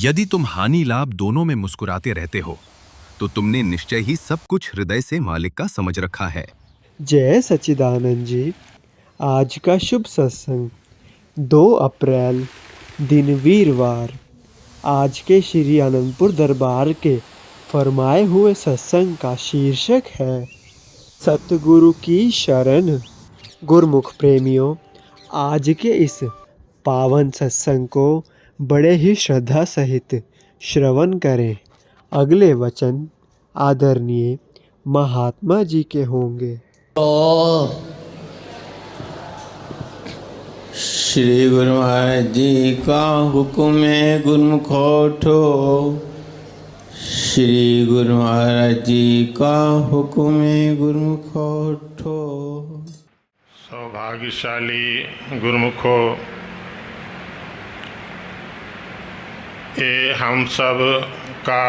यदि तुम हानि लाभ दोनों में मुस्कुराते रहते हो तो तुमने निश्चय ही सब कुछ हृदय से मालिक का समझ रखा है। जय सच्चिदानंद जी। आज का शुभ सत्संग 2 अप्रैल दिन वीरवार। आज के श्री आनंदपुर दरबार के फरमाए हुए सत्संग का शीर्षक है सतगुरु की शरण। गुरमुख प्रेमियों, आज के इस पावन सत्संग को बड़े ही श्रद्धा सहित श्रवण करें। अगले वचन आदरणीय महात्मा जी के होंगे। श्री गुरु महाराज जी का हुक्म है गुरमुखो उठो। श्री गुरु महाराज जी का हुक्म है गुरमुखो उठो। सौभाग्यशाली गुरमुखो, ये हम सब का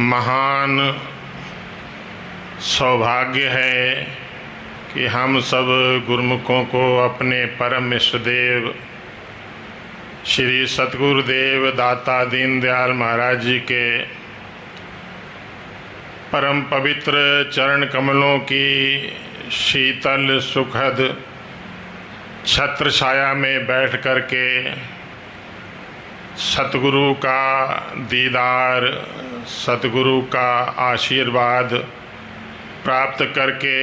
महान सौभाग्य है कि हम सब गुरमुखों को अपने परम इष्ट देव श्री सतगुरुदेव दाता दीनदयाल महाराज जी के परम पवित्र चरण कमलों की शीतल सुखद छत्र छाया में बैठ कर के सतगुरु का दीदार, सतगुरु का आशीर्वाद प्राप्त करके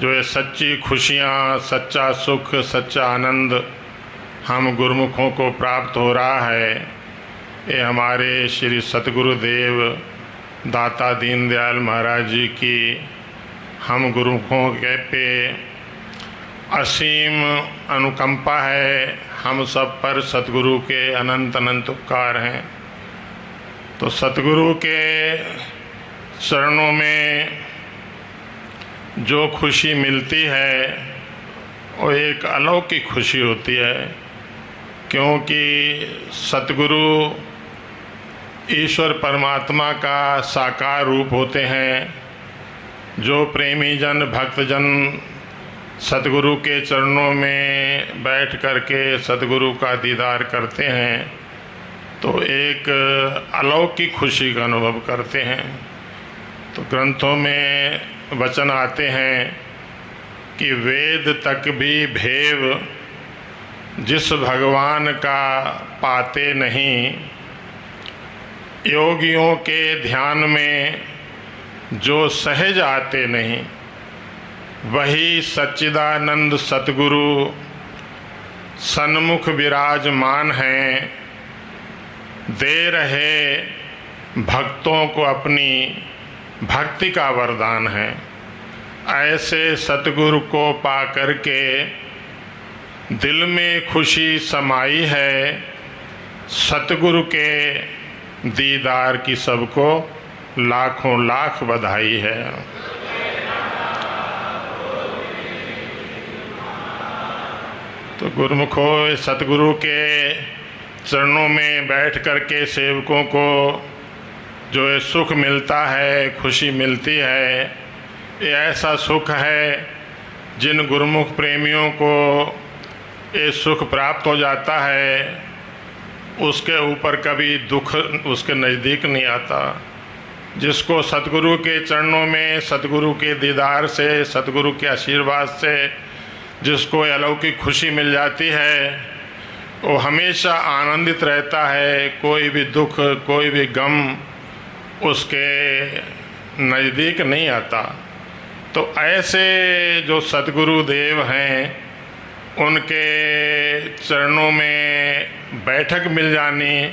जो ये सच्ची खुशियाँ, सच्चा सुख, सच्चा आनंद हम गुरुमुखों को प्राप्त हो रहा है, ये हमारे श्री सतगुरुदेव दाता दीनदयाल महाराज जी की हम गुरुमुखों के पे असीम अनुकंपा है। हम सब पर सतगुरु के अनंत अनंत उपकार हैं। तो सतगुरु के चरणों में जो खुशी मिलती है वो एक अलौकिक खुशी होती है, क्योंकि सतगुरु ईश्वर परमात्मा का साकार रूप होते हैं। जो प्रेमी जन, भक्तजन सतगुरु के चरणों में बैठ कर के सतगुरु का दीदार करते हैं तो एक अलौकिक खुशी का अनुभव करते हैं। तो ग्रंथों में वचन आते हैं कि वेद तक भी भेव जिस भगवान का पाते नहीं, योगियों के ध्यान में जो सहज आते नहीं, वही सच्चिदानंद सतगुरु सन्मुख विराजमान हैं, दे रहे भक्तों को अपनी भक्ति का वरदान है। ऐसे सतगुरु को पा करके दिल में खुशी समाई है। सतगुरु के दीदार की सबको लाखों लाख बधाई है। तो गुरुमुखो, सतगुरु के चरणों में बैठ कर के सेवकों को जो ये सुख मिलता है, खुशी मिलती है, ये ऐसा सुख है जिन गुरुमुख प्रेमियों को ये सुख प्राप्त हो जाता है, उसके ऊपर कभी दुख उसके नज़दीक नहीं आता। जिसको सतगुरु के चरणों में, सतगुरु के दीदार से, सतगुरु के आशीर्वाद से जिसको अलौकिक खुशी मिल जाती है, वो हमेशा आनंदित रहता है। कोई भी दुख, कोई भी गम उसके नज़दीक नहीं आता। तो ऐसे जो सतगुरु देव हैं, उनके चरणों में बैठक मिल जानी,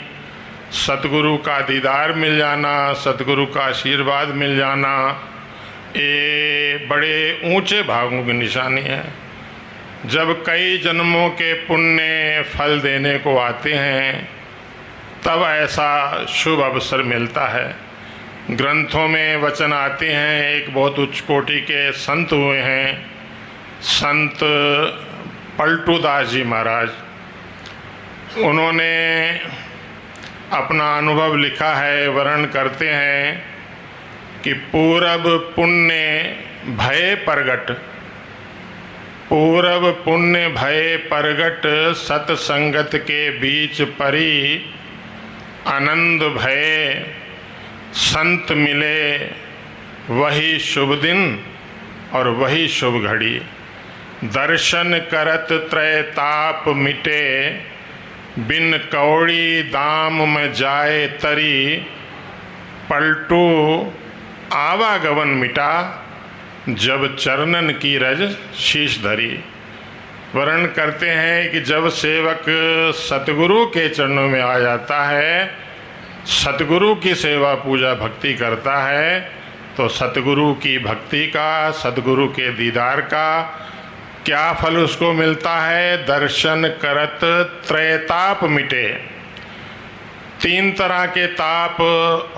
सतगुरु का दीदार मिल जाना, सतगुरु का आशीर्वाद मिल जाना, ये बड़े ऊंचे भागों की निशानी है। जब कई जन्मों के पुण्य फल देने को आते हैं, तब ऐसा शुभ अवसर मिलता है। ग्रंथों में वचन आते हैं, एक बहुत उच्च कोटि के संत हुए हैं, संत पलटूदास जी महाराज। उन्होंने अपना अनुभव लिखा है, वर्णन करते हैं कि पूरब पुण्य भय प्रगट, पूरब पुण्य भय परगट सतसंगत के बीच परी, आनंद भय संत मिले वही शुभ दिन और वही शुभ घड़ी। दर्शन करत त्रय ताप मिटे, बिन कौड़ी दाम में जाए तरी, पलटू आवागमन मिटा, जब चरणन की रज शीश धरी। वर्णन करते हैं कि जब सेवक सतगुरु के चरणों में आ जाता है, सतगुरु की सेवा पूजा भक्ति करता है, तो सतगुरु की भक्ति का, सतगुरु के दीदार का क्या फल उसको मिलता है? दर्शन करत त्रैताप मिटे। 3 तरह के ताप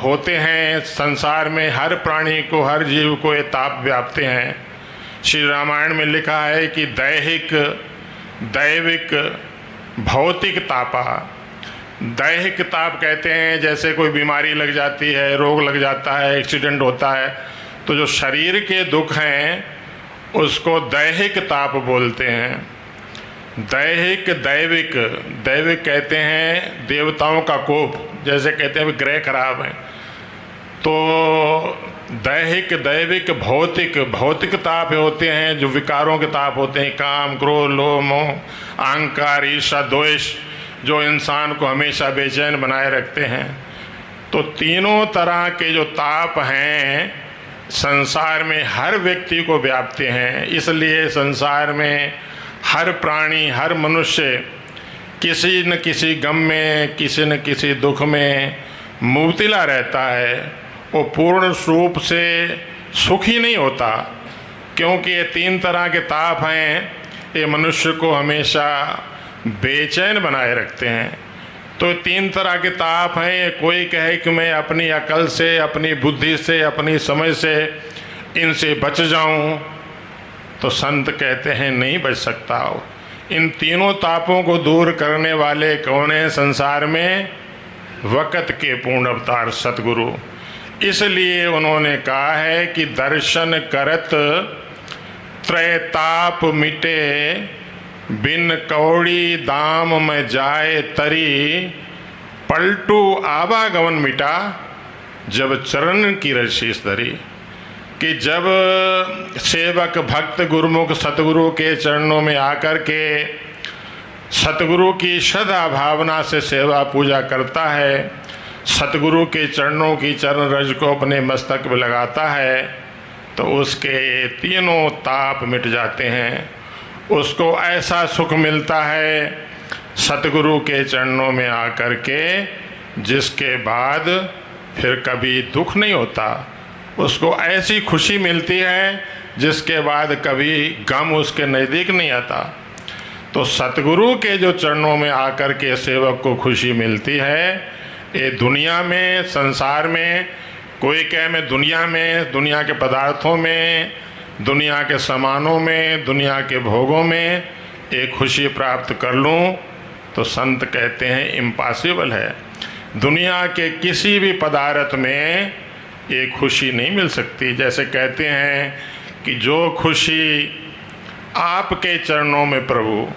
होते हैं संसार में, हर प्राणी को, हर जीव को ये ताप व्यापते हैं। श्री रामायण में लिखा है कि दैहिक, दैविक, भौतिक तापा। दैहिक ताप कहते हैं जैसे कोई बीमारी लग जाती है, रोग लग जाता है, एक्सीडेंट होता है, तो जो शरीर के दुख हैं उसको दैहिक ताप बोलते हैं। दैहिक, दैविक, दैविक कहते हैं देवताओं का कोप, जैसे कहते हैं ग्रह खराब हैं, तो दैहिक, दैविक, भौतिक, भौतिक ताप होते हैं जो विकारों के ताप होते हैं, काम, क्रोध, लोभ, मोह, अहंकार, ईर्ष्या, द्वेष, जो इंसान को हमेशा बेचैन बनाए रखते हैं। तो तीनों तरह के जो ताप हैं संसार में हर व्यक्ति को व्यापते हैं। इसलिए संसार में हर प्राणी, हर मनुष्य किसी न किसी गम में, किसी न किसी दुख में मुब्तला रहता है। वो पूर्ण रूप से सुखी नहीं होता, क्योंकि ये 3 तरह के ताप हैं, ये मनुष्य को हमेशा बेचैन बनाए रखते हैं। तो 3 तरह के ताप हैं। कोई कहे कि मैं अपनी अकल से, अपनी बुद्धि से, अपनी समझ से इनसे बच जाऊं, तो संत कहते हैं नहीं बच सकता हो। इन तीनों तापों को दूर करने वाले कौन हैं संसार में? वक़्त के पूर्ण अवतार सतगुरु। इसलिए उन्होंने कहा है कि दर्शन करत त्रैताप मिटे, बिन कौड़ी दाम में जाए तरी, पलटू आवागमन मिटा, जब चरण की रशीस धरी। कि जब सेवक भक्त गुरुमुख सतगुरु के चरणों में आकर के सतगुरु की श्रद्धा भावना से सेवा पूजा करता है, सतगुरु के चरणों की चरण रज को अपने मस्तक में लगाता है, तो उसके तीनों ताप मिट जाते हैं। उसको ऐसा सुख मिलता है सतगुरु के चरणों में आकर के, जिसके बाद फिर कभी दुख नहीं होता। उसको ऐसी खुशी मिलती है जिसके बाद कभी गम उसके नज़दीक नहीं आता। तो सतगुरु के जो चरणों में आकर के सेवक को खुशी मिलती है, ये दुनिया में, संसार में, कोई कहे मैं दुनिया में, दुनिया के पदार्थों में, दुनिया के सामानों में, दुनिया के भोगों में एक खुशी प्राप्त कर लूं, तो संत कहते हैं इम्पॉसिबल है। दुनिया के किसी भी पदार्थ में एक खुशी नहीं मिल सकती। जैसे कहते हैं कि जो खुशी आपके चरणों में प्रभु,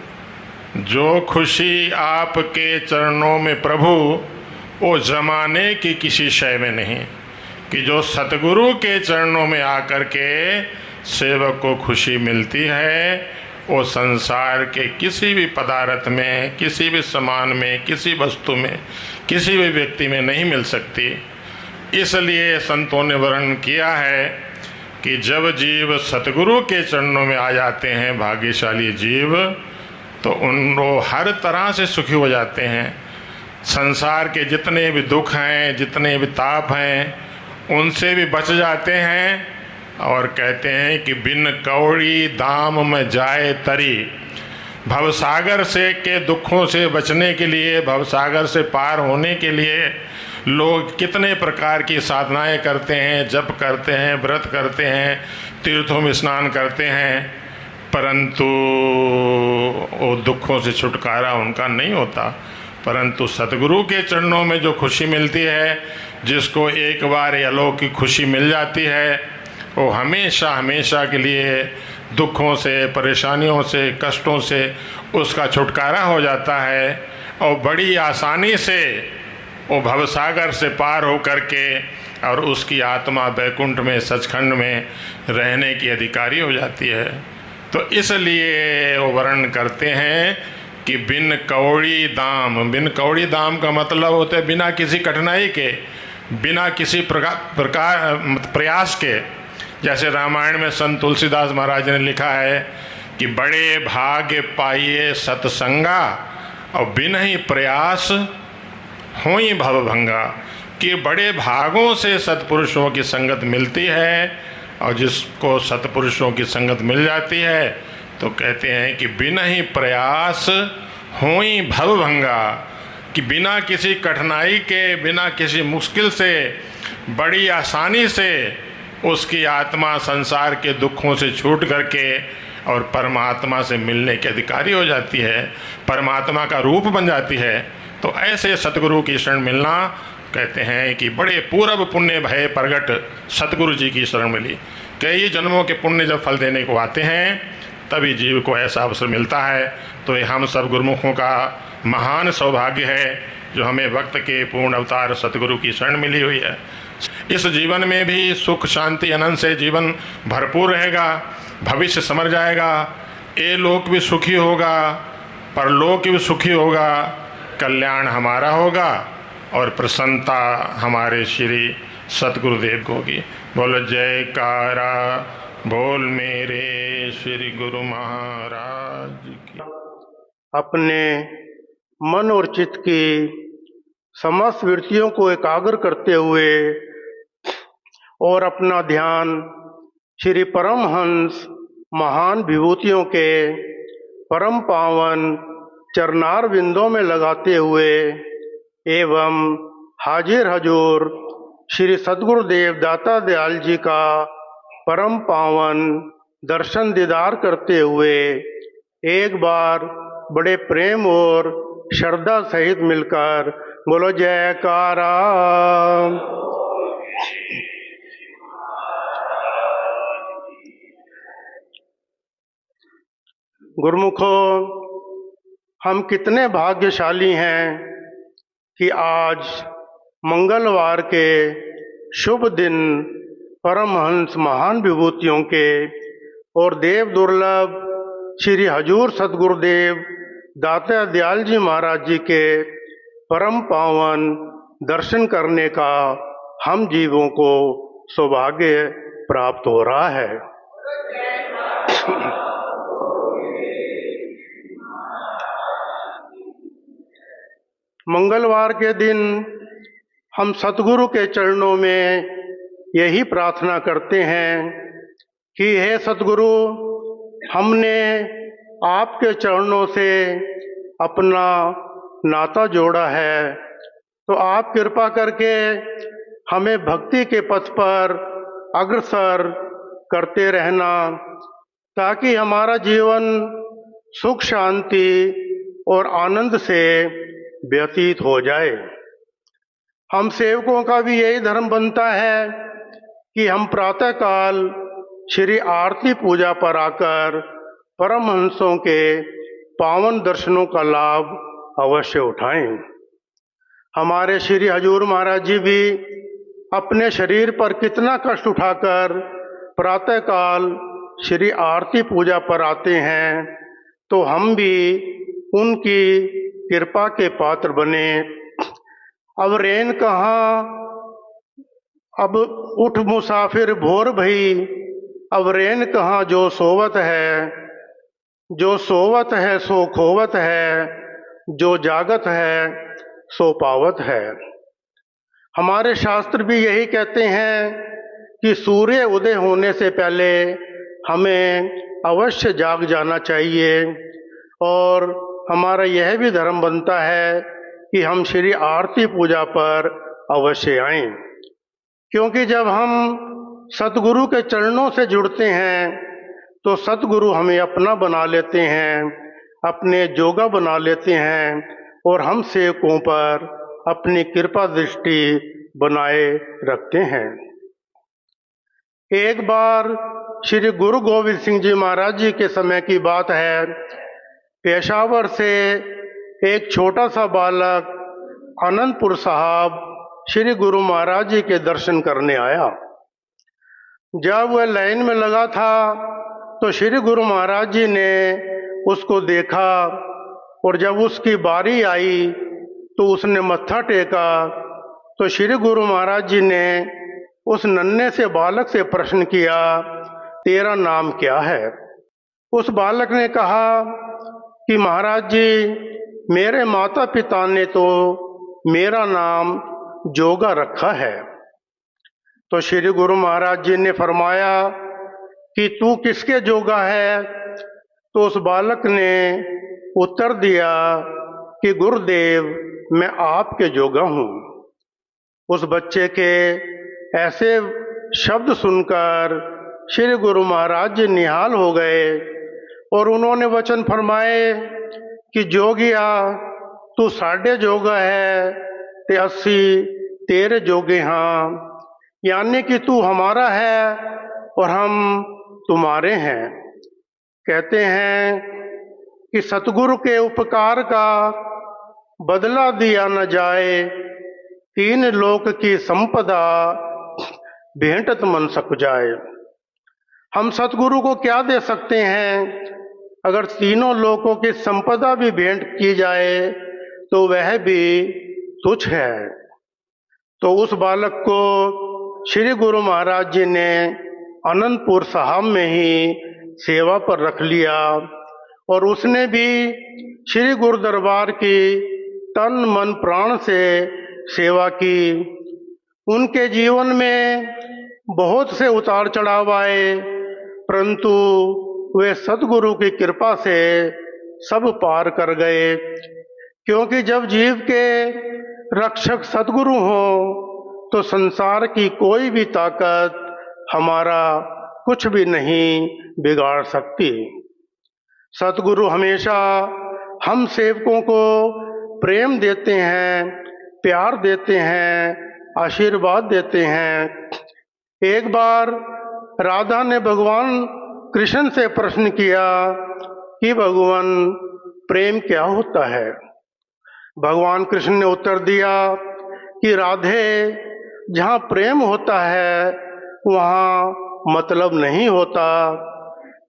जो खुशी आपके चरणों में प्रभु, वो ज़माने की किसी शय में नहीं। कि जो सतगुरु के चरणों में आकर के सेवक को खुशी मिलती है, वो संसार के किसी भी पदार्थ में, किसी भी सामान में, किसी वस्तु में, किसी भी व्यक्ति में नहीं मिल सकती। इसलिए संतों ने वर्णन किया है कि जब जीव सतगुरु के चरणों में आ जाते हैं, भाग्यशाली जीव, तो उनको हर तरह से सुखी हो जाते हैं। संसार के जितने भी दुख हैं, जितने भी ताप हैं, उनसे भी बच जाते हैं। और कहते हैं कि बिन कौड़ी दाम में जाए तरी। भवसागर से के दुखों से बचने के लिए, भवसागर से पार होने के लिए लोग कितने प्रकार की साधनाएं करते हैं, जप करते हैं, व्रत करते हैं, तीर्थों में स्नान करते हैं, परंतु वो दुखों से छुटकारा उनका नहीं होता। परंतु सतगुरु के चरणों में जो खुशी मिलती है, जिसको एक बार अलौकिक खुशी मिल जाती है, वो हमेशा हमेशा के लिए दुखों से, परेशानियों से, कष्टों से उसका छुटकारा हो जाता है और बड़ी आसानी से वो भवसागर से पार हो करके और उसकी आत्मा बैकुंठ में, सचखंड में रहने की अधिकारी हो जाती है। तो इसलिए वो वर्णन करते हैं कि बिन कौड़ी दाम का मतलब होता है बिना किसी कठिनाई के, बिना किसी प्रकार प्रयास के। जैसे रामायण में संत तुलसीदास महाराज ने लिखा है कि बड़े भाग्य पाइए सत्संगा और बिन ही प्रयास होई भवभंगा, कि बड़े भागों से सत्पुरुषों की संगत मिलती है और जिसको सत्पुरुषों की संगत मिल जाती है तो कहते हैं कि बिना ही प्रयास होई भवभंगा, कि बिना किसी कठिनाई के, बिना किसी मुश्किल से, बड़ी आसानी से उसकी आत्मा संसार के दुखों से छूट करके और परमात्मा से मिलने के अधिकारी हो जाती है, परमात्मा का रूप बन जाती है। तो ऐसे सतगुरु की शरण मिलना, कहते हैं कि बड़े पूर्व पुण्य भय प्रगट सतगुरु जी की शरण मिली। कई जन्मों के पुण्य जब फल देने को आते हैं तभी जीव को ऐसा अवसर मिलता है। तो ये हम सब गुरुमुखों का महान सौभाग्य है जो हमें वक्त के पूर्ण अवतार सतगुरु की शरण मिली हुई है। इस जीवन में भी सुख शांति आनंद से जीवन भरपूर रहेगा, भविष्य समर जाएगा, ये लोक भी सुखी होगा, परलोक भी सुखी होगा, कल्याण हमारा होगा और प्रसन्नता हमारे श्री सतगुरुदेव को होगी। बोलो जयकारा बोल मेरे श्री गुरु महाराज की। अपने मन और चित्त की समस्त वृत्तियों को एकाग्र करते हुए और अपना ध्यान श्री परमहंस महान विभूतियों के परम पावन चरणार बिंदों में लगाते हुए एवं हाजिर हजूर श्री सद्गुरुदेव दाता दयाल जी का परम पावन दर्शन दीदार करते हुए एक बार बड़े प्रेम और श्रद्धा सहित मिलकर बोलो जयकारा। गुरुमुखों, हम कितने भाग्यशाली हैं कि आज मंगलवार के शुभ दिन परमहंस महान विभूतियों के और देव दुर्लभ श्री हजूर सतगुरुदेव दाता दयाल जी महाराज जी के परम पावन दर्शन करने का हम जीवों को सौभाग्य प्राप्त हो रहा है। मंगलवार के दिन हम सतगुरु के चरणों में यही प्रार्थना करते हैं कि हे सतगुरु, हमने आपके चरणों से अपना नाता जोड़ा है, तो आप कृपा करके हमें भक्ति के पथ पर अग्रसर करते रहना, ताकि हमारा जीवन सुख शांति और आनंद से व्यतीत हो जाए। हम सेवकों का भी यही धर्म बनता है कि हम प्रातःकाल श्री आरती पूजा पर आकर परमहंसों के पावन दर्शनों का लाभ अवश्य उठाएं। हमारे श्री हजूर महाराज जी भी अपने शरीर पर कितना कष्ट उठाकर प्रातःकाल श्री आरती पूजा पर आते हैं, तो हम भी उनकी कृपा के पात्र बने। अब रैन कहाँ, अब उठ मुसाफिर भोर भई, अब रैन कहाँ जो सोवत है, जो सोवत है सो खोवत है, जो जागत है सो पावत है। हमारे शास्त्र भी यही कहते हैं कि सूर्य उदय होने से पहले हमें अवश्य जाग जाना चाहिए, और हमारा यह भी धर्म बनता है कि हम श्री आरती पूजा पर अवश्य आएं, क्योंकि जब हम सतगुरु के चरणों से जुड़ते हैं तो सतगुरु हमें अपना बना लेते हैं, अपने जोगा बना लेते हैं और हम सेवकों पर अपनी कृपा दृष्टि बनाए रखते हैं। एक बार श्री गुरु गोविंद सिंह जी महाराज जी के समय की बात है। पेशावर से एक छोटा सा बालक आनंदपुर साहब श्री गुरु महाराज जी के दर्शन करने आया। जब वह लाइन में लगा था तो श्री गुरु महाराज जी ने उसको देखा और जब उसकी बारी आई तो उसने मत्था टेका। तो श्री गुरु महाराज जी ने उस नन्हे से बालक से प्रश्न किया, तेरा नाम क्या है? उस बालक ने कहा कि महाराज जी, मेरे माता पिता ने तो मेरा नाम जोगा रखा है। तो श्री गुरु महाराज जी ने फरमाया कि तू किसके जोगा है? तो उस बालक ने उत्तर दिया कि गुरुदेव, मैं आपके जोगा हूँ। उस बच्चे के ऐसे शब्द सुनकर श्री गुरु महाराज जी निहाल हो गए और उन्होंने वचन फरमाए कि जोगिया, तू साढ़े जोगा है ते 80 तेरे जोगे हाँ, यानी कि तू हमारा है और हम तुम्हारे हैं। कहते हैं कि सतगुरु के उपकार का बदला दिया न जाए, 3 लोक की संपदा भेंटत मन सक जाए। हम सतगुरु को क्या दे सकते हैं? अगर तीनों लोकों की संपदा भी भेंट की जाए तो वह भी तुच्छ है। तो उस बालक को श्री गुरु महाराज जी ने आनंदपुर साहब में ही सेवा पर रख लिया और उसने भी श्री गुरु दरबार की तन मन प्राण से सेवा की। उनके जीवन में बहुत से उतार चढ़ाव आए, परंतु वे सतगुरु की कृपा से सब पार कर गए। क्योंकि जब जीव के रक्षक सतगुरु हो तो संसार की कोई भी ताकत हमारा कुछ भी नहीं बिगाड़ सकती। सतगुरु हमेशा हम सेवकों को प्रेम देते हैं, प्यार देते हैं, आशीर्वाद देते हैं। एक बार राधा ने भगवान कृष्ण से प्रश्न किया कि भगवान, प्रेम क्या होता है? भगवान कृष्ण ने उत्तर दिया कि राधे, जहाँ प्रेम होता है वहाँ मतलब नहीं होता,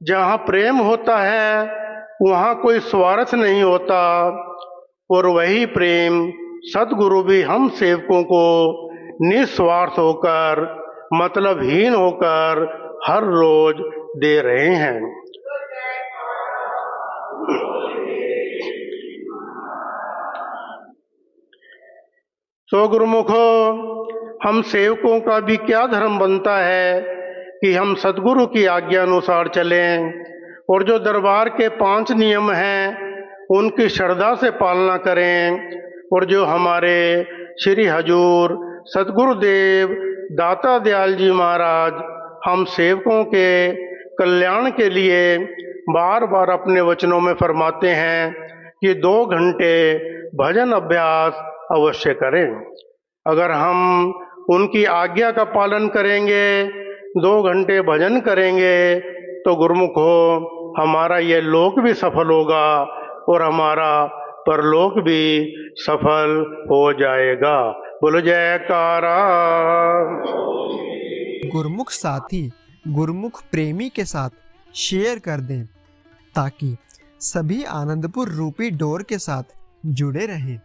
जहाँ प्रेम होता है वहाँ कोई स्वार्थ नहीं होता। और वही प्रेम सतगुरु भी हम सेवकों को निस्वार्थ होकर, मतलबहीन होकर हर रोज दे रहे हैं। तो गुरुमुखो, हम सेवकों का भी क्या धर्म बनता है कि हम सतगुरु की आज्ञा अनुसार चलें और जो दरबार के 5 नियम हैं उनकी श्रद्धा से पालना करें, और जो हमारे श्री हजूर सतगुरुदेव दाता दयाल जी महाराज हम सेवकों के कल्याण के लिए बार बार अपने वचनों में फरमाते हैं कि 2 घंटे भजन अभ्यास अवश्य करें। अगर हम उनकी आज्ञा का पालन करेंगे, 2 घंटे भजन करेंगे, तो गुरुमुख हो, हमारा ये लोक भी सफल होगा और हमारा परलोक भी सफल हो जाएगा। बोलो जयकारा। गुरुमुख साथी गुरुमुख प्रेमी के साथ शेयर कर दें ताकि सभी आनंदपुर रूपी डोर के साथ जुड़े रहें।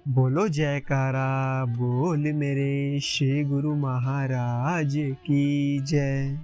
बोलो जयकारा, बोल मेरे श्री गुरु महाराज की जय।